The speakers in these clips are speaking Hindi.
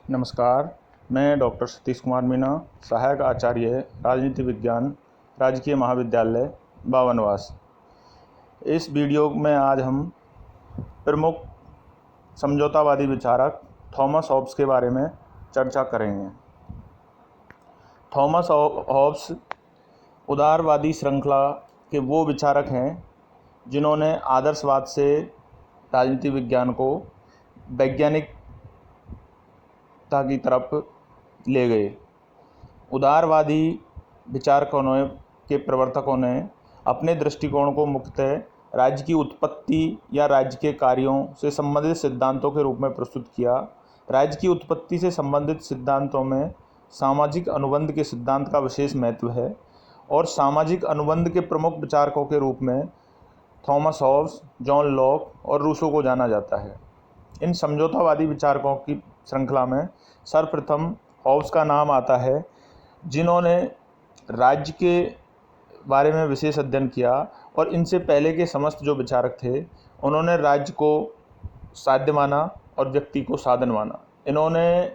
नमस्कार, मैं डॉक्टर सतीश कुमार मीणा, सहायक आचार्य राजनीति विज्ञान, राजकीय महाविद्यालय बावनवास। इस वीडियो में आज हम प्रमुख समझौतावादी विचारक थॉमस हॉब्स के बारे में चर्चा करेंगे। थॉमस हॉब्स उदारवादी श्रृंखला के वो विचारक हैं जिन्होंने आदर्शवाद से राजनीति विज्ञान को वैज्ञानिकता की तरफ ले गए। उदारवादी विचारकों के प्रवर्तकों ने अपने दृष्टिकोण को मुख्यतः राज्य की उत्पत्ति या राज्य के कार्यों से संबंधित सिद्धांतों के रूप में प्रस्तुत किया। राज्य की उत्पत्ति से संबंधित सिद्धांतों में सामाजिक अनुबंध के सिद्धांत का विशेष महत्व है और सामाजिक अनुबंध के प्रमुख विचारकों के रूप में थॉमस हॉब्स, जॉन लॉक और रूसो को जाना जाता है। इन समझौतावादी विचारकों की श्रृंखला में सर्वप्रथम हॉब्स का नाम आता है, जिन्होंने राज्य के बारे में विशेष अध्ययन किया और इनसे पहले के समस्त जो विचारक थे उन्होंने राज्य को साध्य माना और व्यक्ति को साधन माना। इन्होंने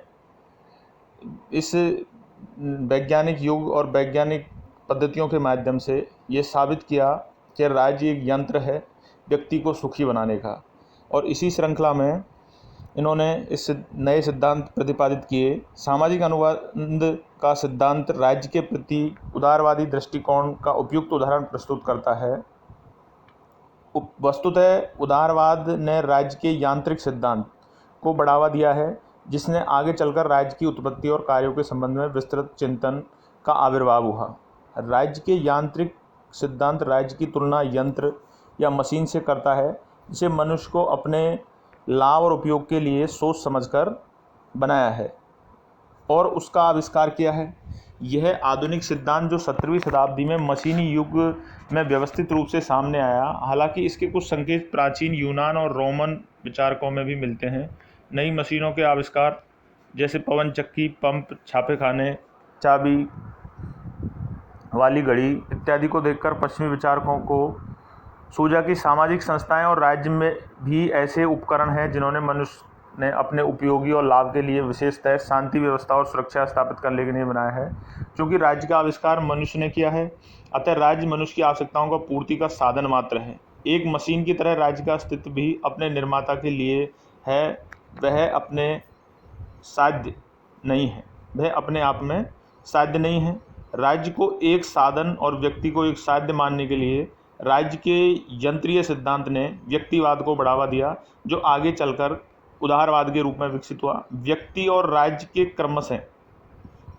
इस वैज्ञानिक युग और वैज्ञानिक पद्धतियों के माध्यम से ये साबित किया कि राज्य एक यंत्र है व्यक्ति को सुखी बनाने का, और इसी श्रृंखला में इन्होंने इस नए सिद्धांत प्रतिपादित किए। सामाजिक अनुबंध का सिद्धांत राज्य के प्रति उदारवादी दृष्टिकोण का उपयुक्त उदाहरण प्रस्तुत करता है। वस्तुतः उदारवाद ने राज्य के यांत्रिक सिद्धांत को बढ़ावा दिया है, जिसने आगे चलकर राज्य की उत्पत्ति और कार्यों के संबंध में विस्तृत चिंतन का आविर्भाव हुआ। राज्य के यांत्रिक सिद्धांत राज्य की तुलना यंत्र या मशीन से करता है, जिसे मनुष्य को अपने लाभ और उपयोग के लिए सोच समझकर बनाया है और उसका आविष्कार किया है। यह आधुनिक सिद्धांत जो 17वीं शताब्दी में मशीनी युग में व्यवस्थित रूप से सामने आया, हालांकि इसके कुछ संकेत प्राचीन यूनान और रोमन विचारकों में भी मिलते हैं। नई मशीनों के आविष्कार जैसे पवन चक्की, पंप, छापेखाने, चाबी वाली घड़ी इत्यादि को देखकर पश्चिमी विचारकों को सूझा कि सामाजिक संस्थाएं और राज्य में भी ऐसे उपकरण हैं जिन्होंने मनुष्य ने अपने उपयोगी और लाभ के लिए विशेषतः शांति व्यवस्था और सुरक्षा स्थापित करने के लिए बनाया है। क्योंकि राज्य का आविष्कार मनुष्य ने किया है, अतः राज्य मनुष्य की आवश्यकताओं का पूर्ति का साधन मात्र है। एक मशीन की तरह राज्य का अस्तित्व भी अपने निर्माता के लिए है, वह अपने साध्य नहीं है, वह अपने आप में साध्य नहीं है। राज्य को एक साधन और व्यक्ति को एक साध्य मानने के लिए राज्य के यंत्रीय सिद्धांत ने व्यक्तिवाद को बढ़ावा दिया, जो आगे चलकर उदारवाद के रूप में विकसित हुआ। व्यक्ति और राज्य के क्रमशः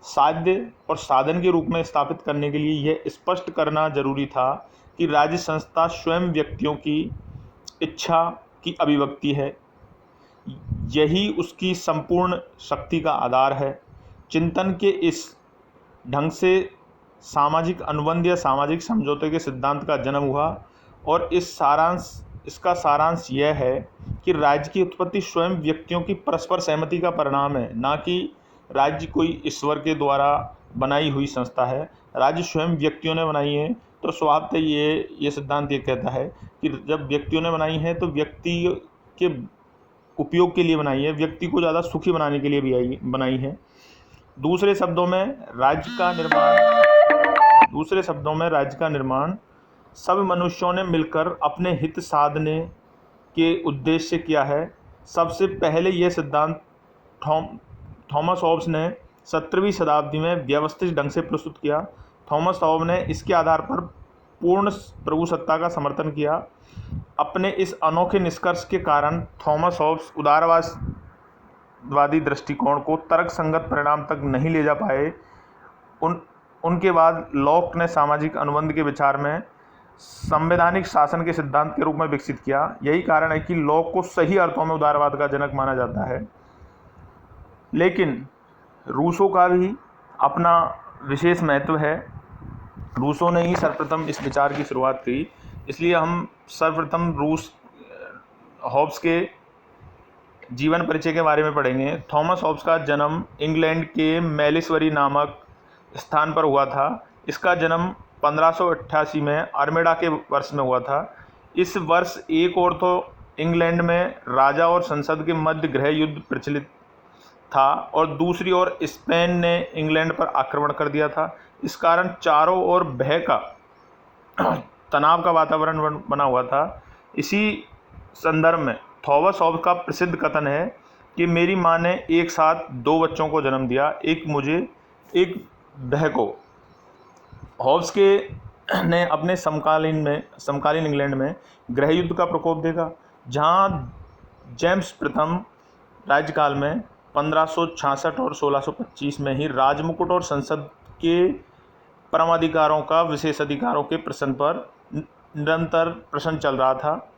साध्य और साधन के रूप में स्थापित करने के लिए यह स्पष्ट करना जरूरी था कि राज्य संस्था स्वयं व्यक्तियों की इच्छा की अभिव्यक्ति है, यही उसकी संपूर्ण शक्ति का आधार है। चिंतन के इस ढंग से सामाजिक अनुबंध या सामाजिक समझौते के सिद्धांत का जन्म हुआ और इसका सारांश यह है कि राज्य की उत्पत्ति स्वयं व्यक्तियों की परस्पर सहमति का परिणाम है, ना कि राज्य कोई ईश्वर के द्वारा बनाई हुई संस्था है। राज्य स्वयं व्यक्तियों ने बनाई है, तो स्वभावतः ये सिद्धांत ये कहता है कि जब व्यक्तियों ने बनाई है तो व्यक्ति के उपयोग के लिए बनाई है, व्यक्ति को ज़्यादा सुखी बनाने के लिए भी बनाई है। दूसरे शब्दों में राज्य का निर्माण सब मनुष्यों ने मिलकर अपने हित साधने के उद्देश्य से किया है। सबसे पहले यह सिद्धांत थॉमस हॉब्स ने 17वीं शताब्दी में व्यवस्थित ढंग से प्रस्तुत किया। थॉमस हॉब्स ने इसके आधार पर पूर्ण प्रभुसत्ता का समर्थन किया। अपने इस अनोखे निष्कर्ष के कारण थॉमस हॉब्स उदारवादी दृष्टिकोण को तर्कसंगत परिणाम तक नहीं ले जा पाए। उनके बाद लॉक ने सामाजिक अनुबंध के विचार में संवैधानिक शासन के सिद्धांत के रूप में विकसित किया। यही कारण है कि लॉक को सही अर्थों में उदारवाद का जनक माना जाता है। लेकिन रूसो का भी अपना विशेष महत्व है। रूसो ने ही सर्वप्रथम इस विचार की शुरुआत की, इसलिए हम सर्वप्रथम हॉब्स के जीवन परिचय के बारे में पढ़ेंगे। थॉमस हॉब्स का जन्म इंग्लैंड के मेलिसबरी नामक स्थान पर हुआ था। इसका जन्म 1588 में अरमेडा के वर्ष में हुआ था। इस वर्ष एक और तो इंग्लैंड में राजा और संसद के मध्य गृह युद्ध प्रचलित था और दूसरी ओर स्पेन ने इंग्लैंड पर आक्रमण कर दिया था। इस कारण चारों ओर भय का तनाव का वातावरण बना हुआ था। इसी संदर्भ में थॉमस हॉब्स का प्रसिद्ध कथन है कि मेरी माँ ने एक साथ 2 बच्चों को जन्म दिया, एक मुझे, एक बह को। हॉब्स के ने अपने समकालीन इंग्लैंड में गृह युद्ध का प्रकोप देखा, जहां जेम्स प्रथम राज्यकाल में 1566 और 1625 में ही राजमुकुट और संसद के परमाधिकारों का विशेषाधिकारों के प्रश्न पर निरंतर प्रश्न चल रहा था।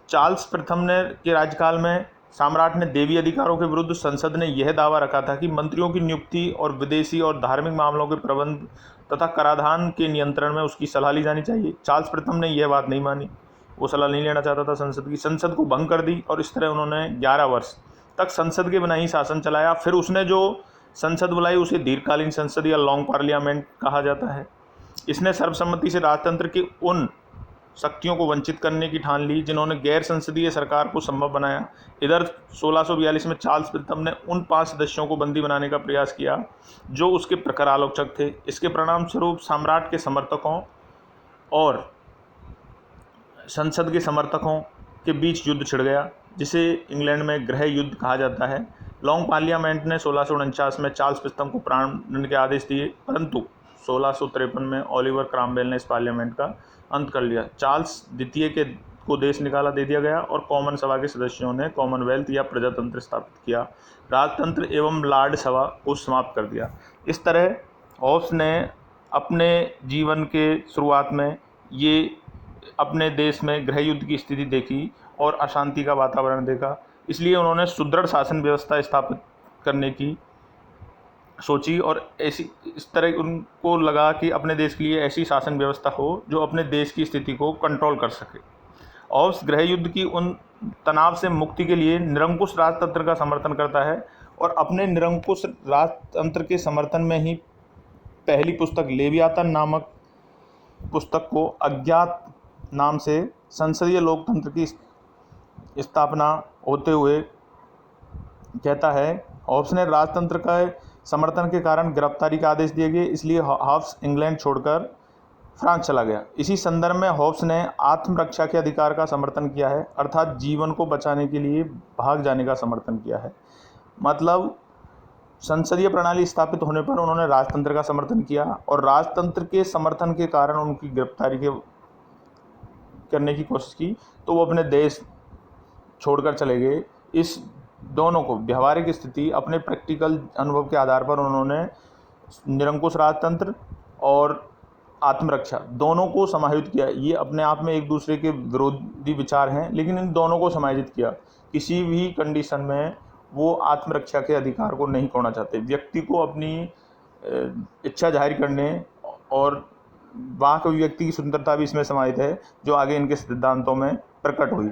चार्ल्स प्रथम ने के राज्यकाल में सम्राट ने देवी अधिकारों के विरुद्ध संसद ने यह दावा रखा था कि मंत्रियों की नियुक्ति और विदेशी और धार्मिक मामलों के प्रबंध तथा कराधान के नियंत्रण में उसकी सलाह ली जानी चाहिए। चार्ल्स प्रथम ने यह बात नहीं मानी, वो सलाह नहीं लेना चाहता था संसद की, संसद को भंग कर दी और इस तरह उन्होंने 11 वर्ष तक संसद के बिना ही शासन चलाया। फिर उसने जो संसद बुलाई उसे दीर्घकालीन संसद या लॉन्ग पार्लियामेंट कहा जाता है। इसने सर्वसम्मति से राजतंत्र की उन शक्तियों को वंचित करने की ठान ली जिन्होंने गैर संसदीय सरकार को संभव बनाया। इधर 1642 में चार्ल्स प्रथम ने उन 5 सदस्यों को बंदी बनाने का प्रयास किया जो उसके प्रखर आलोचक थे। इसके परिणाम स्वरूप सम्राट के समर्थकों और संसद के समर्थकों के बीच युद्ध छिड़ गया, जिसे इंग्लैंड में गृह युद्ध कहा जाता है। लॉन्ग पार्लियामेंट ने 1649 में चार्ल्स प्रथम को प्राणदंड के आदेश दिए, परंतु 1653 में ओलिवर क्रॉमवेल ने इस पार्लियामेंट का अंत कर लिया। चार्ल्स द्वितीय को देश निकाला दे दिया गया और कॉमन सभा के सदस्यों ने कॉमनवेल्थ या प्रजातंत्र स्थापित किया, राजतंत्र एवं लॉर्ड सभा को समाप्त कर दिया। इस तरह हॉब्स ने अपने जीवन के शुरुआत में ये अपने देश में गृह युद्ध की स्थिति देखी और अशांति का वातावरण देखा, इसलिए उन्होंने सुदृढ़ शासन व्यवस्था स्थापित करने की सोची और ऐसी इस तरह उनको लगा कि अपने देश के लिए ऐसी शासन व्यवस्था हो जो अपने देश की स्थिति को कंट्रोल कर सके। हॉब्स गृह युद्ध की उन तनाव से मुक्ति के लिए निरंकुश राजतंत्र का समर्थन करता है और अपने निरंकुश राजतंत्र के समर्थन में ही पहली पुस्तक लेवियातन नामक पुस्तक को अज्ञात नाम से संसदीय लोकतंत्र की स्थापना होते हुए कहता है। हॉब्स ने राजतंत्र का समर्थन के कारण गिरफ्तारी का आदेश दिए गए, इसलिए हॉब्स इंग्लैंड छोड़कर फ्रांस चला गया। इसी संदर्भ में हॉब्स ने आत्मरक्षा के अधिकार का समर्थन किया है, अर्थात जीवन को बचाने के लिए भाग जाने का समर्थन किया है। मतलब संसदीय प्रणाली स्थापित होने पर उन्होंने राजतंत्र का समर्थन किया और राजतंत्र के समर्थन के कारण उनकी गिरफ्तारी करने की कोशिश की तो वो अपने देश छोड़कर चले गए। इस दोनों को व्यवहारिक स्थिति अपने प्रैक्टिकल अनुभव के आधार पर उन्होंने निरंकुश राजतंत्र और आत्मरक्षा दोनों को समायोजित किया। ये अपने आप में एक दूसरे के विरोधी विचार हैं, लेकिन इन दोनों को समायोजित किया। किसी भी कंडीशन में वो आत्मरक्षा के अधिकार को नहीं खोना चाहते। व्यक्ति को अपनी इच्छा जाहिर करने और वहाँ के व्यक्ति की सुंदरता भी इसमें समाहित है, जो आगे इनके सिद्धांतों में प्रकट हुई।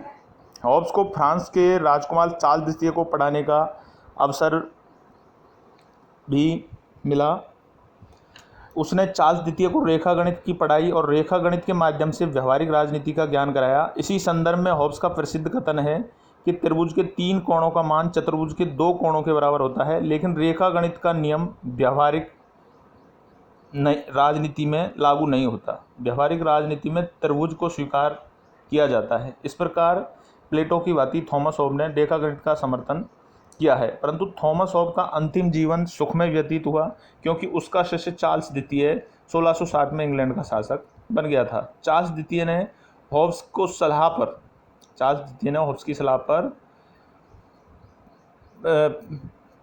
हॉब्स को फ्रांस के राजकुमार चार्ल्स द्वितीय को पढ़ाने का अवसर भी मिला। उसने चार्ल्स द्वितीय को रेखा गणित की पढ़ाई और रेखा गणित के माध्यम से व्यवहारिक राजनीति का ज्ञान कराया। इसी संदर्भ में हॉब्स का प्रसिद्ध कथन है कि त्रिभुज के 3 कोणों का मान चतुर्भुज के 2 कोणों के बराबर होता है, लेकिन रेखा गणित का नियम व्यवहारिक राजनीति में लागू नहीं होता। व्यवहारिक राजनीति में त्रिभुज को स्वीकार किया जाता है। इस प्रकार प्लेटो की भांति थॉमस हॉब्स ने रेखा गणित का समर्थन किया है, परंतु थॉमस हॉब्स का अंतिम जीवन सुखमय व्यतीत हुआ क्योंकि उसका शिष्य चार्ल्स द्वितीय 1660 में इंग्लैंड का शासक बन गया था। चार्ल्स द्वितीय ने हॉब्स की सलाह पर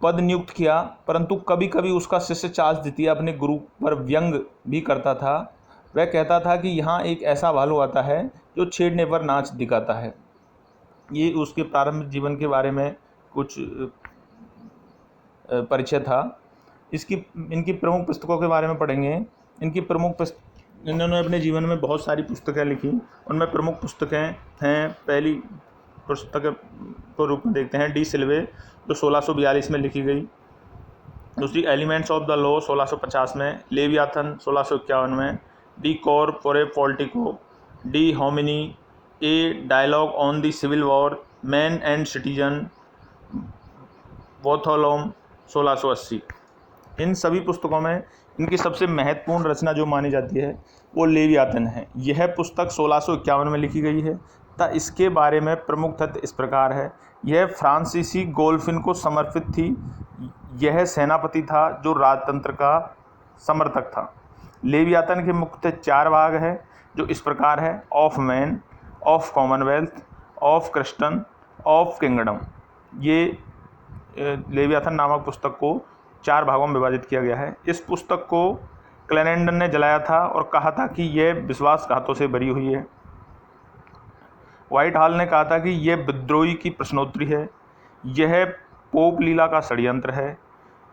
पद नियुक्त किया, परंतु कभी कभी उसका शिष्य चार्ल्स द्वितीय अपने गुरु पर व्यंग भी करता था। वह कहता था कि यहाँ एक ऐसा भालू आता है जो छेड़ने पर नाच दिखाता है। ये उसके प्रारंभिक जीवन के बारे में कुछ परिचय था। इनकी प्रमुख पुस्तकों के बारे में पढ़ेंगे। इन्होंने अपने जीवन में बहुत सारी पुस्तकें लिखी, उनमें प्रमुख पुस्तकें हैं। पहली पुस्तक को रूप में देखते हैं डी सिल्वे, जो 1642 में लिखी गई। दूसरी एलिमेंट्स ऑफ द लॉ 1650 में, लेवियाथन 1651 में, De Corpore Politico, De Homine, a dialogue on the civil war, man and citizen, बोथोलोम, 1680। इन सभी पुस्तकों में इनकी सबसे महत्वपूर्ण रचना जो मानी जाती है वो लेवियातन है। यह पुस्तक 1651 में लिखी गई है तथा इसके बारे में प्रमुख तथ्य इस प्रकार है। यह फ्रांसीसी गोल्फिन को समर्पित थी। यह सेनापति था जो राजतंत्र का समर्थक था। लेवियातन के मुख्य 4 भाग हैं जो इस प्रकार है: of man, of commonwealth, of christian, of kingdom. ये लेवियाथन नामक पुस्तक को 4 भागों में विभाजित किया गया है। इस पुस्तक को क्लेनेंडन ने जलाया था और कहा था कि यह विश्वासघातों से भरी हुई है। व्हाइट हॉल ने कहा था कि यह विद्रोही की प्रश्नोत्तरी है, यह पोप लीला का षड्यंत्र है,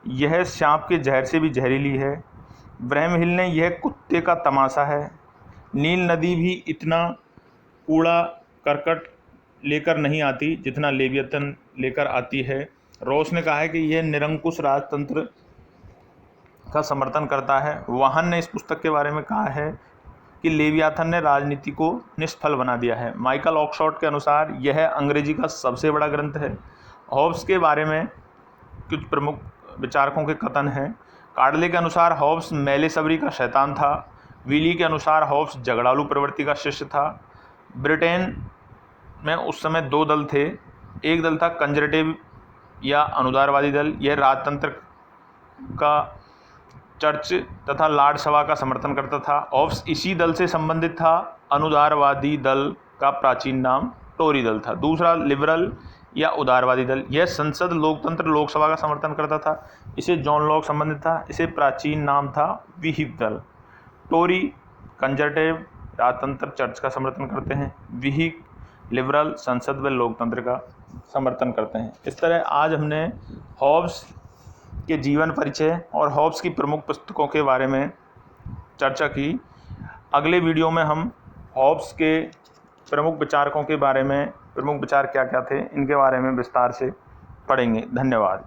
यह सांप के जहर से भी जहरीली है। ब्रह्म हिल ने यह कुत्ते का तमाशा है। नील नदी भी इतना कूड़ा करकट लेकर नहीं आती जितना लेवियतन लेकर आती है। रोस ने कहा है कि यह निरंकुश राजतंत्र का समर्थन करता है। वाहन ने इस पुस्तक के बारे में कहा है कि लेवियाथन ने राजनीति को निष्फल बना दिया है। माइकल ऑक्सफोर्ड के अनुसार यह अंग्रेजी का सबसे बड़ा ग्रंथ है। हॉब्स के बारे में कुछ प्रमुख विचारकों के कथन हैं। कार्डले के अनुसार हॉब्स मेले सबरी का शैतान था। विली के अनुसार हॉब्स झगड़ालू प्रवृत्ति का शिष्य था। ब्रिटेन में उस समय 2 दल थे। एक दल था कंजर्वेटिव या अनुदारवादी दल, यह राजतंत्र का चर्च तथा लॉर्ड सभा का समर्थन करता था। हॉब्स इसी दल से संबंधित था। अनुदारवादी दल का प्राचीन नाम टोरी दल था। दूसरा लिबरल या उदारवादी दल, यह संसद, लोकतंत्र, लोकसभा का समर्थन करता था। इसे जॉन लॉक संबंधित था। इसे प्राचीन नाम था व्हीप दल। टोरी कंजर्वेटिव राजतंत्र चर्च का समर्थन करते हैं। व्हीप लिबरल संसद व लोकतंत्र का समर्थन करते हैं। इस तरह आज हमने हॉब्स के जीवन परिचय और हॉब्स की प्रमुख पुस्तकों के बारे में चर्चा की। अगले वीडियो में हम हॉब्स के प्रमुख विचारकों के बारे में, प्रमुख विचार क्या क्या थे, इनके बारे में विस्तार से पढ़ेंगे। धन्यवाद।